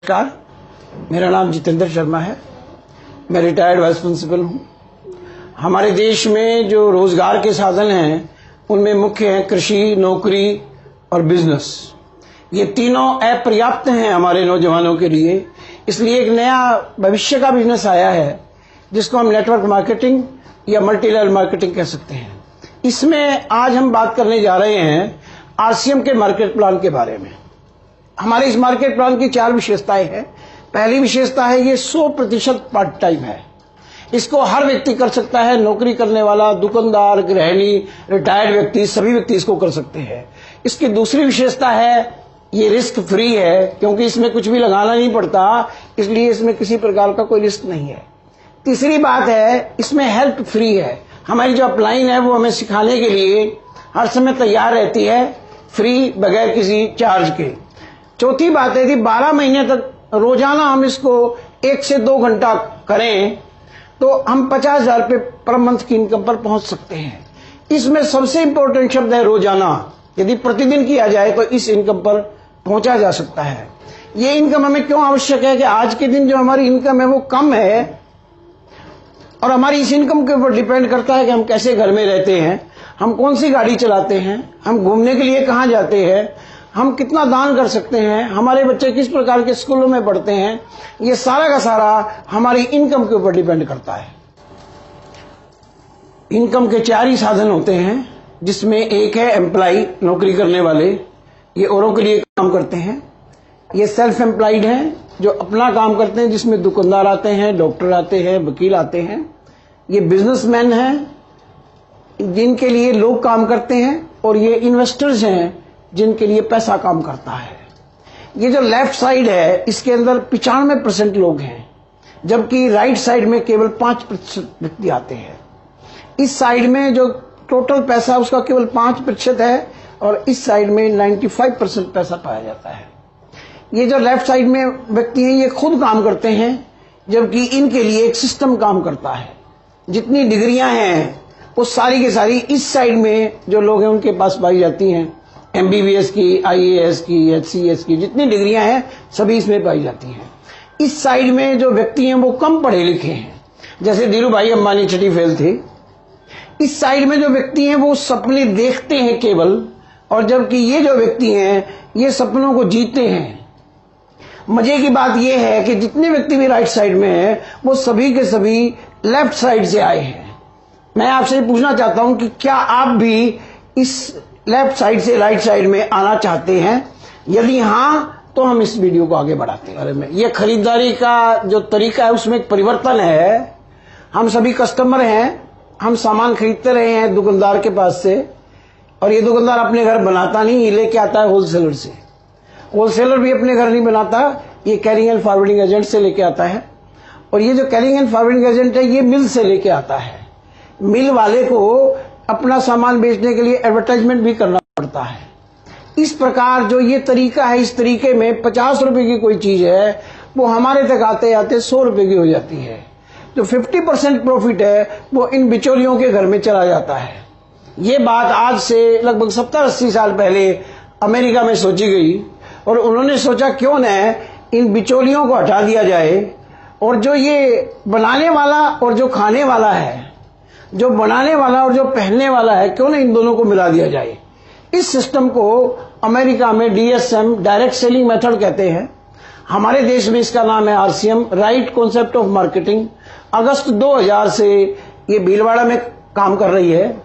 नमस्कार, मेरा नाम जितेंद्र शर्मा है। मैं रिटायर्ड वाइस प्रिंसिपल हूँ। हमारे देश में जो रोजगार के साधन हैं उनमें मुख्य हैं कृषि, नौकरी और बिजनेस। ये तीनों अपर्याप्त हैं हमारे नौजवानों के लिए। इसलिए एक नया भविष्य का बिजनेस आया है जिसको हम नेटवर्क मार्केटिंग या मल्टी लेवल मार्केटिंग कह सकते हैं। इसमें आज हम बात करने जा रहे हैं आरसीएम के मार्केट प्लान के बारे में। हमारे इस मार्केट प्लान की 4 विशेषताएं हैं। पहली विशेषता है ये 100% पार्ट टाइम है। इसको हर व्यक्ति कर सकता है, नौकरी करने वाला, दुकानदार, गृहिणी, रिटायर्ड व्यक्ति, सभी व्यक्ति इसको कर सकते हैं। इसकी दूसरी विशेषता है ये रिस्क फ्री है, क्योंकि इसमें कुछ भी लगाना नहीं पड़ता, इसलिए इसमें किसी प्रकार का कोई रिस्क नहीं है। तीसरी बात है इसमें हेल्प फ्री है। हमारी जो अपलाइन है वो हमें सिखाने के लिए हर समय तैयार रहती है, फ्री, बगैर किसी चार्ज के। चौथी बात है कि 12 महीने तक रोजाना हम इसको 1 से 2 घंटा करें तो हम 50,000 रुपये पर मंथ की इनकम पर पहुंच सकते हैं। इसमें सबसे इंपॉर्टेंट शब्द है रोजाना। यदि प्रतिदिन किया जाए तो इस इनकम पर पहुंचा जा सकता है। ये इनकम हमें क्यों आवश्यक है कि आज के दिन जो हमारी इनकम है वो कम है और हमारी इस इनकम के ऊपर डिपेंड करता है कि हम कैसे घर में रहते हैं, हम कौन सी गाड़ी चलाते हैं, हम घूमने के लिए कहाँ जाते हैं, हम कितना दान कर सकते हैं, हमारे बच्चे किस प्रकार के स्कूलों में पढ़ते हैं। ये सारा का सारा हमारी इनकम के ऊपर डिपेंड करता है। इनकम के 4 ही साधन होते हैं, जिसमें एक है एम्प्लॉय, नौकरी करने वाले, ये औरों के लिए काम करते हैं। ये सेल्फ एम्प्लॉयड हैं जो अपना काम करते हैं, जिसमें दुकानदार आते हैं, डॉक्टर आते हैं, वकील आते हैं। ये बिजनेसमैन हैं जिनके लिए लोग काम करते हैं, और ये इन्वेस्टर्स हैं जिनके लिए पैसा काम करता है। ये जो लेफ्ट साइड है इसके अंदर 95% लोग हैं, जबकि राइट साइड में केवल 5% व्यक्ति आते हैं। इस साइड में जो टोटल पैसा उसका केवल 5% है और इस साइड में 95% पैसा पाया जाता है। ये जो लेफ्ट साइड में व्यक्ति हैं ये खुद काम करते हैं, जबकि इनके लिए एक सिस्टम काम करता है। जितनी डिग्रियां हैं वो सारी की सारी इस साइड में जो लोग हैं उनके पास पाई जाती हैं। MBBS की, IAS की, HCS की, जितनी डिग्रियां हैं सभी इसमें पाई जाती हैं। इस साइड में जो व्यक्ति हैं वो कम पढ़े लिखे हैं, जैसे धीरू भाई अंबानी छठी फेल थे। इस साइड में जो व्यक्ति हैं वो सपने देखते हैं केवल, और जबकि ये जो व्यक्ति हैं ये सपनों को जीते हैं। मजे की बात यह है कि जितने व्यक्ति भी राइट साइड में हैं वो सभी के सभी लेफ्ट साइड से आए हैं। मैं आपसे पूछना चाहता हूं कि क्या आप भी इस लेफ्ट साइड से राइट साइड में आना चाहते हैं? यदि हां तो हम इस वीडियो को आगे बढ़ाते हैं। ये खरीदारी का जो तरीका है उसमें एक परिवर्तन है। हम सभी कस्टमर हैं, हम सामान खरीदते रहे हैं दुकानदार के पास से, और ये दुकानदार अपने घर बनाता नहीं, ये लेके आता है होलसेलर से। होलसेलर भी अपने घर नहीं बनाता, ये कैरिंग एंड फॉरवर्डिंग एजेंट से लेके आता है, और ये जो कैरिंग एंड फॉरवर्डिंग एजेंट है ये मिल से लेके आता है। मिल वाले को अपना सामान बेचने के लिए एडवर्टाइजमेंट भी करना पड़ता है। इस प्रकार जो ये तरीका है, इस तरीके में 50 रुपए की कोई चीज है वो हमारे तक आते आते 100 रुपए की हो जाती है। जो 50% प्रॉफिट है वो इन बिचौलियों के घर में चला जाता है। ये बात आज से लगभग 70-80 साल पहले अमेरिका में सोची गई, और उन्होंने सोचा क्यों न इन बिचौलियों को हटा दिया जाए, और जो ये बनाने वाला और जो खाने वाला है, जो बनाने वाला और जो पहनने वाला है, क्यों ना इन दोनों को मिला दिया जाए। इस सिस्टम को अमेरिका में DSM, डायरेक्ट सेलिंग मेथड कहते हैं। हमारे देश में इसका नाम है RCM, right concept of marketing. अगस्त 2000 से ये भीलवाड़ा में काम कर रही है।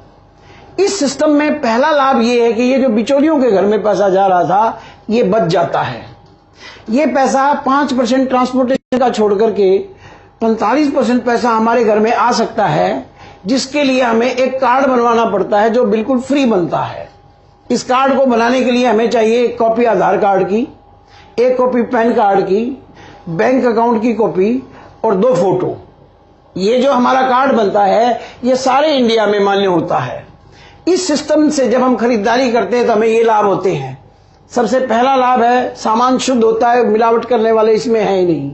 इस सिस्टम में पहला लाभ ये है कि ये जो बिचौलियों के घर में पैसा जा रहा था ये बच जाता है। ये पैसा 5% ट्रांसपोर्टेशन का छोड़ करके 45% पैसा हमारे घर में आ सकता है, जिसके लिए हमें एक कार्ड बनवाना पड़ता है जो बिल्कुल फ्री बनता है। इस कार्ड को बनाने के लिए हमें चाहिए एक कॉपी आधार कार्ड की, एक कॉपी पैन कार्ड की, बैंक अकाउंट की कॉपी और 2 फोटो। ये जो हमारा कार्ड बनता है ये सारे इंडिया में मान्य होता है। इस सिस्टम से जब हम खरीदारी करते हैं तो हमें ये लाभ होते हैं। सबसे पहला लाभ है सामान शुद्ध होता है, मिलावट करने वाले इसमें है ही नहीं।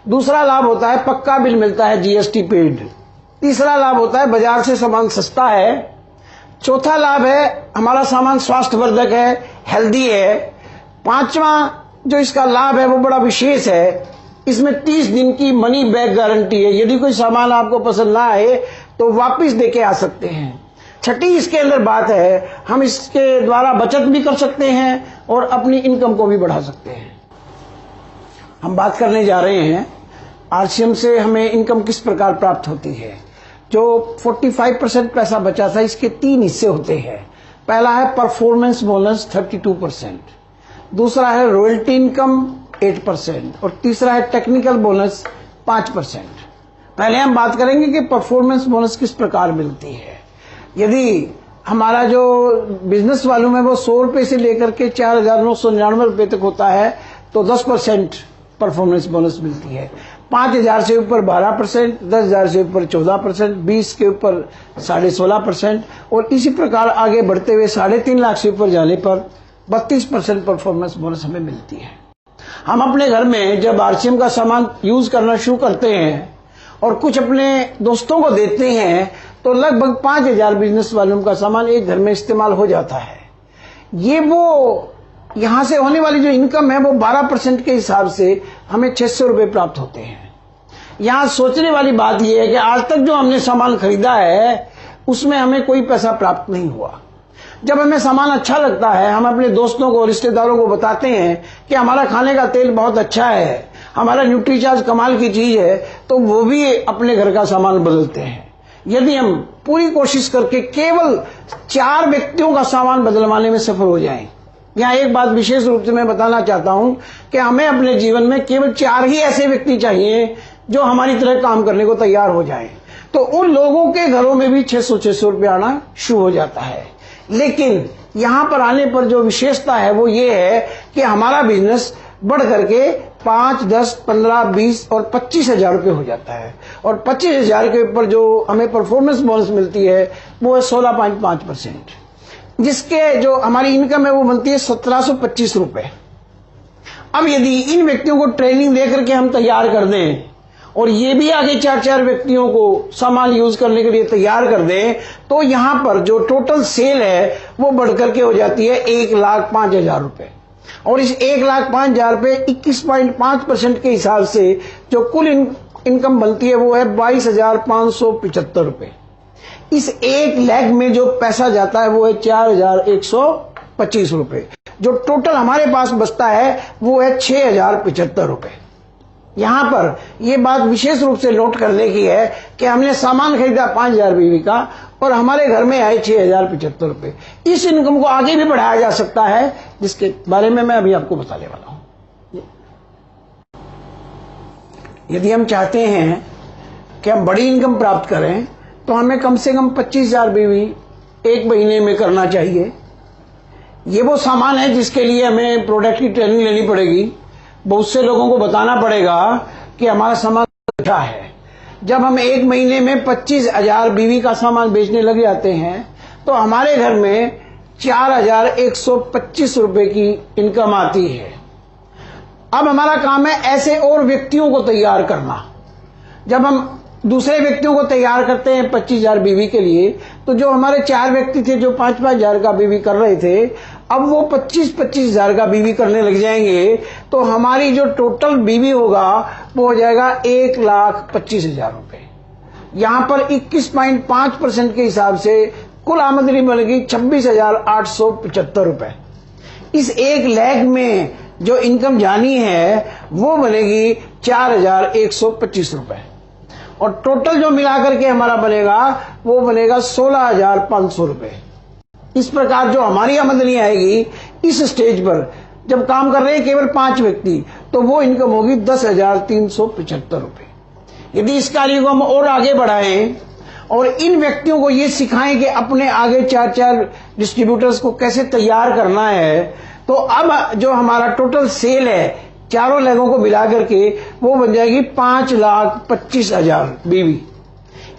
दूसरा लाभ होता है पक्का बिल मिलता है, GST पेड। तीसरा लाभ होता है बाजार से सामान सस्ता है। चौथा लाभ है हमारा सामान स्वास्थ्यवर्धक है, हेल्दी है। 5वां जो इसका लाभ है वो बड़ा विशेष है। इसमें 30 दिन की मनी बैक गारंटी है। यदि कोई सामान आपको पसंद ना आए तो वापस देके आ सकते हैं। छठी इसके अंदर बात है, हम इसके द्वारा बचत भी कर सकते हैं और अपनी इनकम को भी बढ़ा सकते हैं। हम बात करने जा रहे हैं आरसीएम से हमें इनकम किस प्रकार प्राप्त होती है। जो 45% पैसा बचा था, इसके 3 हिस्से होते हैं। पहला है परफॉर्मेंस बोनस 32%, दूसरा है रॉयल्टी इनकम 8% और तीसरा है टेक्निकल बोनस 5%। पहले हम बात करेंगे कि परफॉर्मेंस बोनस किस प्रकार मिलती है। यदि हमारा जो बिजनेस वॉल्यूम है वो 100 रुपए से लेकर के 4,999 रुपए तक होता है तो 10% परफॉर्मेंस बोनस मिलती है। 5,000 से ऊपर 12%, 10,000 से ऊपर 14%, 20 के ऊपर 16.5% और इसी प्रकार आगे बढ़ते हुए 3.5 लाख से ऊपर जाने पर 32% परफॉर्मेंस बोनस हमें मिलती है। हम अपने घर में जब आरसीएम का सामान यूज करना शुरू करते हैं और कुछ अपने दोस्तों को देते हैं तो लगभग 5,000 बिजनेस वॉल्यूम का सामान एक घर में इस्तेमाल हो जाता है। ये वो यहां से होने वाली जो इनकम है वो 12% के हिसाब से हमें 600 रुपए प्राप्त होते हैं। यहां सोचने वाली बात यह है कि आज तक जो हमने सामान खरीदा है उसमें हमें कोई पैसा प्राप्त नहीं हुआ। जब हमें सामान अच्छा लगता है, हम अपने दोस्तों को, रिश्तेदारों को बताते हैं कि हमारा खाने का तेल बहुत अच्छा है, हमारा न्यूट्रीचार्ज कमाल की चीज है, तो वो भी अपने घर का सामान बदलते हैं। यदि हम पूरी कोशिश करके केवल 4 व्यक्तियों का सामान बदलवाने में सफल हो जाएं। यहाँ एक बात विशेष रूप से मैं बताना चाहता हूं कि हमें अपने जीवन में केवल 4 ही ऐसे व्यक्ति चाहिए जो हमारी तरह काम करने को तैयार हो जाएं। तो उन लोगों के घरों में भी 600 रुपये आना शुरू हो जाता है। लेकिन यहां पर आने पर जो विशेषता है वो ये है कि हमारा बिजनेस बढ़ करके 5, 10, 15, 20 और 25,000 रुपये हो जाता है और 25,000 के ऊपर जो हमें परफॉर्मेंस बोनस मिलती है वो है 16.5%, जिसके जो हमारी इनकम है वो बनती है 1725 रुपए। अब यदि इन व्यक्तियों को ट्रेनिंग देकर के हम तैयार कर दें और ये भी आगे 4 व्यक्तियों को सामान यूज करने के लिए तैयार कर दें तो यहां पर जो टोटल सेल है वो बढ़कर के हो जाती है 1,05,000 रुपए और इस 1,05,000 रुपए 21.5% के हिसाब से जो कुल इनकम बनती है वो है 22,575 रुपए। इस 1 लाख में जो पैसा जाता है वो है 4,125 रुपए। जो टोटल हमारे पास बचता है वो है 6,075 रुपए। यहां पर यह बात विशेष रूप से नोट करने की है कि हमने सामान खरीदा 5,000 बीवी का और हमारे घर में आए 6,075 रुपए। इस इनकम को आगे भी बढ़ाया जा सकता है, जिसके बारे में मैं अभी आपको बताने वाला हूं। यदि हम चाहते हैं कि हम बड़ी इनकम प्राप्त करें तो हमें कम से कम 25,000 बीवी 1 महीने में करना चाहिए। ये वो सामान है जिसके लिए हमें प्रोडक्ट की ट्रेनिंग लेनी पड़ेगी, बहुत से लोगों को बताना पड़ेगा कि हमारा सामान अच्छा है। जब हम 1 महीने में 25,000 बीवी का सामान बेचने लग जाते हैं तो हमारे घर में 4,125 रुपए की इनकम आती है। अब हमारा काम है ऐसे और व्यक्तियों को तैयार करना। जब हम दूसरे व्यक्तियों को तैयार करते हैं 25,000 बीवी के लिए, तो जो हमारे 4 व्यक्ति थे जो 5,000 का बीवी कर रहे थे, अब वो 25,000 का बीवी करने लग जाएंगे तो हमारी जो टोटल बीवी होगा वो हो जाएगा 1,25,000 रुपए। यहां पर 21.5% के हिसाब से कुल आमदनी बनेगी 26,875 रुपए। इस 1 लाख में जो इनकम जानी है वो बनेगी 4,125 रुपए और टोटल जो मिलाकर के हमारा बनेगा वो बनेगा 16,500 रुपए। इस प्रकार जो हमारी आमदनी आएगी इस स्टेज पर, जब काम कर रहे हैं केवल 5 व्यक्ति, तो वो इनकम होगी 10,375 रुपए। यदि इस कार्य को हम और आगे बढ़ाएं और इन व्यक्तियों को ये सिखाएं कि अपने आगे 4 डिस्ट्रीब्यूटर्स को कैसे तैयार करना है, तो अब जो हमारा टोटल सेल है चारों लेगों को मिला करके वो बन जाएगी 5,25,000 बीवी।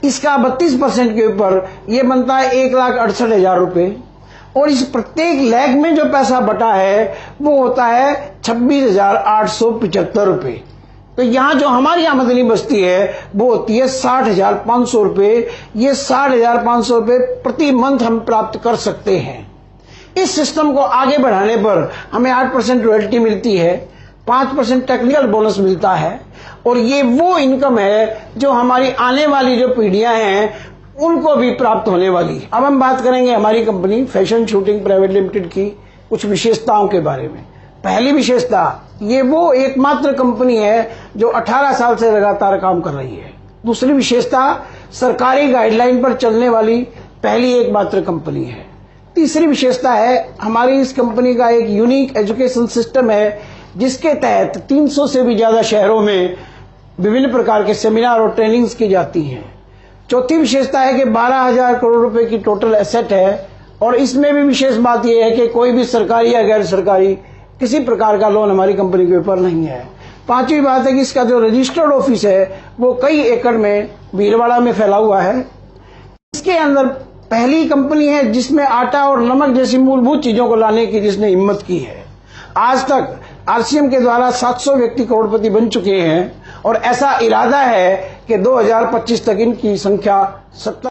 इसका 32% के ऊपर ये बनता है 1,68,000 रुपए और इस प्रत्येक लेग में जो पैसा बटा है वो होता है 26,875 रुपए। तो यहां जो हमारी आमदनी बचती है वो होती है 60,500 रुपए। ये 60,500 रुपए प्रति मंथ हम प्राप्त कर सकते हैं। इस सिस्टम को आगे बढ़ाने पर हमें 8% रॉयल्टी मिलती है। 5% टेक्निकल बोनस मिलता है। और ये वो इनकम है जो हमारी आने वाली जो पीढ़ियां हैं उनको भी प्राप्त होने वाली है। अब हम बात करेंगे हमारी company fashion shooting private limited की कुछ विशेषताओं के बारे में। पहली विशेषता, ये वो एकमात्र कंपनी है जो 18 साल से लगातार काम कर रही है। दूसरी विशेषता, सरकारी गाइडलाइन पर चलने वाली पहली एकमात्र कंपनी है। तीसरी विशेषता है, हमारी इस कंपनी का एक यूनिक एजुकेशन सिस्टम है जिसके तहत 300 से भी ज्यादा शहरों में विभिन्न प्रकार के सेमिनार और ट्रेनिंग्स की जाती हैं। चौथी विशेषता है कि 12,000 करोड़ रुपए की टोटल एसेट है और इसमें भी विशेष बात यह है कि कोई भी सरकारी या गैर सरकारी किसी प्रकार का लोन हमारी कंपनी के ऊपर नहीं है। पांचवी बात है कि इसका जो रजिस्टर्ड ऑफिस है वो कई एकड़ में भीलवाड़ा में फैला हुआ है। इसके अंदर पहली कंपनी है जिसमें आटा और नमक जैसी मूलभूत चीजों को लाने की जिसने हिम्मत की है। आज तक आरसीएम के द्वारा 700 व्यक्ति करोड़पति बन चुके हैं और ऐसा इरादा है कि 2025 तक इनकी संख्या 70